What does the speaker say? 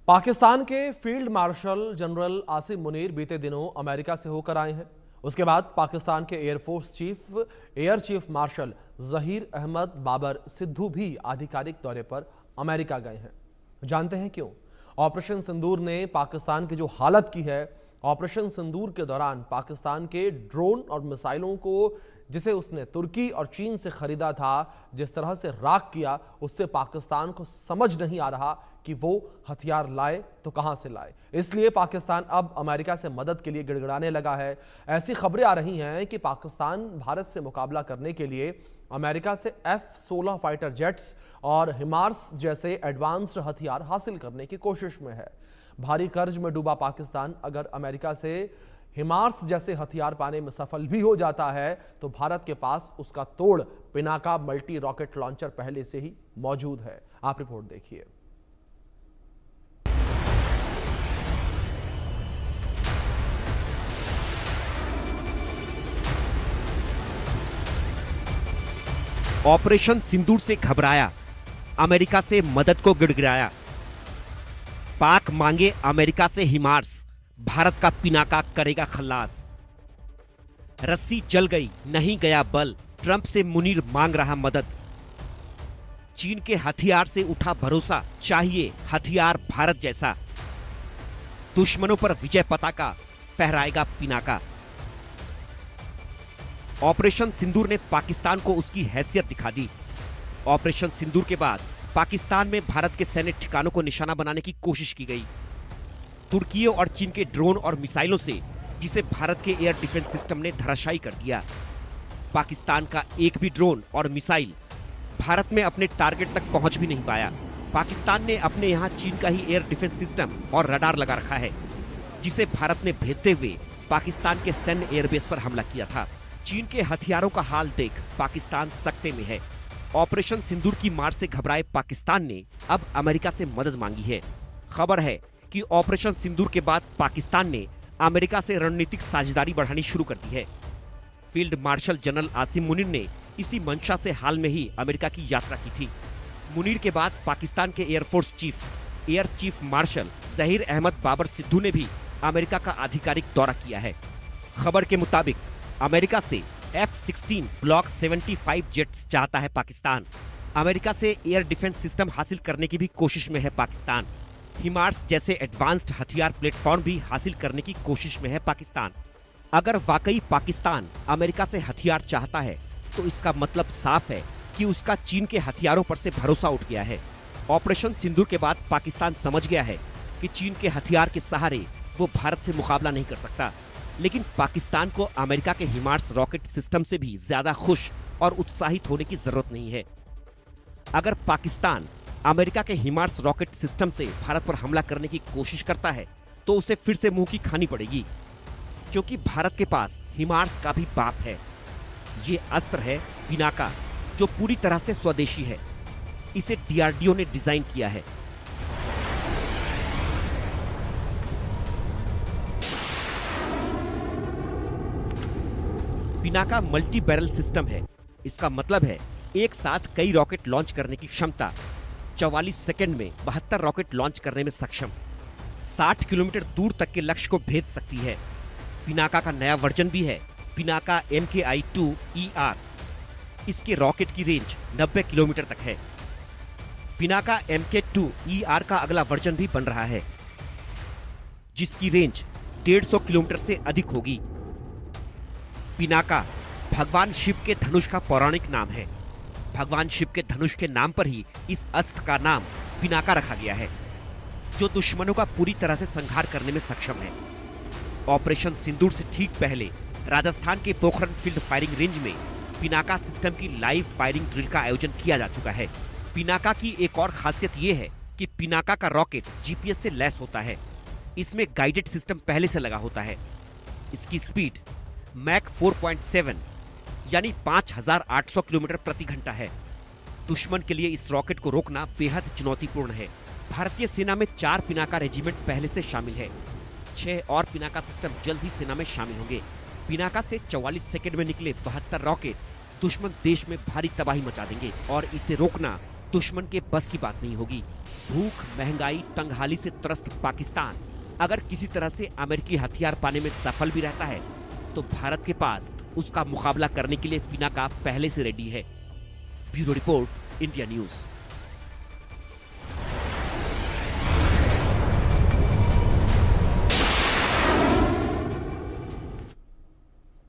पाकिस्तान के field marshal general Asim Munir बीते दिनों अमेरिका से होकर आए हैं। उसके बाद पाकिस्तान के air force chief air chief marshal Zaheer Ahmed Babar Sidhu भी आधिकारिक दौरे पर अमेरिका गए हैं। जानते हैं क्यों? ऑपरेशन सिंदूर ने पाकिस्तान की जो हालत की है, ऑपरेशन सिंदूर के दौरान पाकिस्तान के ड्रोन और मिसाइलों को जिसे उसने तुर्की और चीन से खरीदा था, जिस तरह से राख किया, उससे पाकिस्तान को समझ नहीं आ रहा कि वो हथियार लाए तो कहां से लाए। इसलिए पाकिस्तान अब अमेरिका से मदद के लिए गिड़गिड़ाने लगा है। ऐसी खबरें आ रही हैं कि पाकिस्तान भारत से मुकाबला करने के लिए अमेरिका से F-16 फाइटर जेट्स और हिमार्स जैसे एडवांस्ड हथियार हासिल करने की कोशिश में है। भारी कर्ज में डूबा पाकिस्तान अगर अमेरिका से हिमार्स जैसे हथियार पाने में सफल भी हो जाता है तो भारत के पास उसका तोड़ पिनाका मल्टी रॉकेट लॉन्चर पहले से ही मौजूद है। आप रिपोर्ट देखिए। ऑपरेशन सिंदूर से घबराया, अमेरिका से मदद को गिड़गिड़ाया। पाक मांगे अमेरिका से हिमार्स, भारत का पिनाका करेगा खल्लास। रस्सी जल गई, नहीं गया बल, ट्रंप से मुनीर मांग रहा मदद। चीन के हथियार से उठा भरोसा, चाहिए हथियार भारत जैसा। दुश्मनों पर विजय पताका फहराएगा पिनाका। ऑपरेशन सिंदूर ने पाकिस्तान को उसकी हैसियत दिखा दी। ऑपरेशन सिंदूर के बाद पाकिस्तान में भारत के सैन्य ठिकानों को निशाना बनाने की कोशिश की गई। तुर्कियों और चीन के ड्रोन और मिसाइलों से जिसे भारत के एयर डिफेंस सिस्टम ने धराशायी कर दिया। पाकिस्तान का एक भी ड्रोन और मिसाइल भारत में अपने टारगेट तक पहुंच भी नहीं पाया। पाकिस्तान ने अपने यहां चीन का ही एयर डिफेंस सिस्टम और रडार लगा रखा है, जिसे भारत ने भेदते हुए पाकिस्तान के सैन्य एयरबेस पर हमला किया था। चीन के हथियारों का हाल देख पाकिस्तान सकते में है। ऑपरेशन सिंदूर की मार से घबराए पाकिस्तान ने अब अमेरिका से मदद मांगी है। खबर है कि ऑपरेशन सिंदूर के बाद पाकिस्तान ने अमेरिका से रणनीतिक साझेदारी बढ़ानी शुरू कर दी है। Field marshal general Asim Munir ने इसी मंशा से हाल में ही अमेरिका की यात्रा की थी। मुनीर के बाद पाकिस्तान के air force chief air chief marshal Zaheer Ahmed Babar Sidhu ने भी अमेरिका का आधिकारिक दौरा किया है। खबर के मुताबिक अमेरिका से F-16 ब्लॉक 75 जेट्स चाहता है पाकिस्तान। अमेरिका से एयर डिफेंस सिस्टम हासिल करने की भी कोशिश में है पाकिस्तान। हिमार्स जैसे एडवांस्ड हथियार प्लेटफॉर्म भी हासिल करने की कोशिश में है पाकिस्तान। अगर वाकई पाकिस्तान अमेरिका से हथियार चाहता है तो इसका मतलब साफ है कि उसका चीन के हथियारों पर से भरोसा उठ गया है। ऑपरेशन सिंदूर के बाद पाकिस्तान समझ गया है कि चीन के हथियार के सहारे वो भारत से मुकाबला नहीं कर सकता। लेकिन पाकिस्तान को अमेरिका के हिमार्स रॉकेट सिस्टम से भी ज्यादा खुश और उत्साहित होने की जरूरत नहीं है। अगर पाकिस्तान अमेरिका के हिमार्स रॉकेट सिस्टम से भारत पर हमला करने की कोशिश करता है तो उसे फिर से मुंह की खानी पड़ेगी, क्योंकि भारत के पास हिमार्स का भी बाप है। ये अस्त्र है पिनाका, जो पूरी तरह से स्वदेशी है। इसे DRDO ने डिजाइन किया है। पिनाका मल्टी बैरल सिस्टम है। इसका मतलब है एक साथ कई रॉकेट लॉन्च करने की क्षमता। 44 सेकंड में 72 रॉकेट लॉन्च करने में सक्षम। 60 किलोमीटर दूर तक के लक्ष्य को भेद सकती है। पिनाका का नया वर्जन भी है, पिनाका MKI-2ER। इसके रॉकेट की रेंज 90 किलोमीटर तक है। पिनाका MK2ER का अगला वर्जन भी बन रहा है, जिसकी रेंज 150 किलोमीटर से अधिक होगी। पिनाका भगवान शिव के धनुष का पौराणिक नाम है। भगवान शिव के धनुष के नाम पर ही इस अस्त्र का नाम पिनाका रखा गया है, जो दुश्मनों का पूरी तरह से संहार करने में सक्षम है। ऑपरेशन सिंदूर से ठीक पहले राजस्थान के पोखरण फील्ड फायरिंग रेंज में पिनाका सिस्टम की लाइव फायरिंग ड्रिल का आयोजन किया जा चुका है। पिनाका की एक और खासियत यह है कि पिनाका का रॉकेट GPS से लैस होता है। इसमें गाइडेड सिस्टम पहले से लगा होता है। इसकी स्पीड मैक 4.7 यानी 5800 किलोमीटर प्रति घंटा है। दुश्मन के लिए इस रॉकेट को रोकना बेहद चुनौतीपूर्ण है। भारतीय सेना में 4 पिनाका रेजिमेंट पहले से शामिल है। 6 और पिनाका सिस्टम जल्द ही सेना में शामिल होंगे। पिनाका से 44 सेकंड में निकले 72 रॉकेट दुश्मन देश में भारी तबाही मचा देंगे और इसे रोकना दुश्मन के बस की बात नहीं होगी। भूख, महंगाई, तंगहाली से त्रस्त पाकिस्तान अगर किसी तरह से अमेरिकी हथियार पाने में सफल भी रहता है तो भारत के पास उसका मुकाबला करने के लिए पिनाका पहले से रेडी है। Bureau report, India news.